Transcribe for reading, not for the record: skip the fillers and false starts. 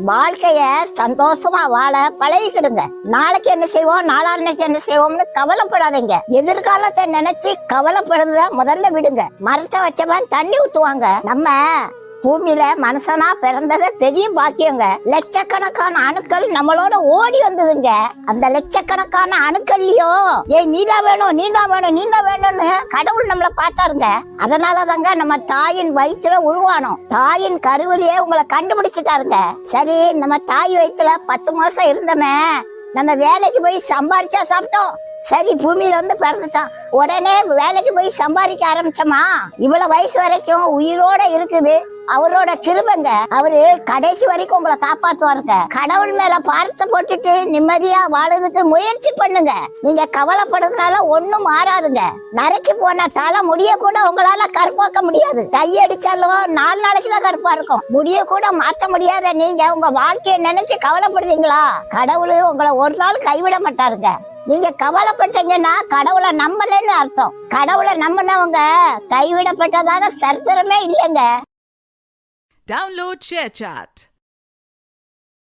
வாழ்க்கைய சந்தோஷமா வாழ பழகிக்கிடுங்க. நாளைக்கு என்ன செய்வோம், நாளான்னைக்கு என்ன செய்வோம்னு கவலைப்படாதீங்க. எதிர்காலத்தை நினைச்சு கவலைப்படுறத முதல்ல விடுங்க. மரத்தை வச்சவன் தண்ணி ஊத்துவாங்க. நம்ம பூமியில மனுஷனா பிறந்தத பெரிய பாக்கியங்க. லட்சக்கணக்கான அணுக்கள் நம்மளோட ஓடி வந்ததுங்க. அந்த லட்சக்கணக்கான அணுக்கள்லயும் நீதான் வேணும், நீதான் வேணும், நீதான் வேணும்னு கடவுள் நம்மள பார்த்தாருங்க. அதனாலதாங்க நம்ம தாயின் வயிற்றுல உருவானோம். தாயின் கருவிலேயே உங்களை கண்டுபிடிச்சிட்டாருங்க. சரி, நம்ம தாய் வயிற்றுல 10 மாசம் இருந்தமே, நம்ம வேலைக்கு போய் சம்பாரிச்சா சாப்பிட்டோம். சரி, பூமியில வந்து பிறந்துட்டான், உடனே வேலைக்கு போய் சம்பாதிக்க ஆரம்பிச்சோமா? இவ்வளவு வயசு வரைக்கும் உயிரோட இருக்குது அவரோட கிருபைங்க. அவரு கடைசி வரைக்கும் உங்களை காப்பாத்துவாருங்க. கடவுள் மேல பார்த்து போட்டுட்டு நிம்மதியா வாழறதுக்கு முயற்சி பண்ணுங்க. நீங்க கவலைப்படுறதுனால ஒண்ணும் மாறாதுங்க. நரைச்சு போன தலை முடிய கூட உங்களால கருப்பாக்க முடியாது. கையடிச்சாலும் 4 நாளைக்கு தான் கருப்பா இருக்கும். முடிய கூட மாற்ற முடியாத நீங்க உங்க வாழ்க்கையை நினைச்சு கவலைப்படுறீங்களா? கடவுள் உங்களை ஒரு நாள் கைவிட மாட்டாருங்க. நீங்க கவலைப்பட்டீங்கன்னா கடவுளை நம்பலன்னு அர்த்தம். கடவுளை நம்பினவங்க கைவிடப்பட்டதாக சரித்திரமே இல்லைங்க. Download ShareChat.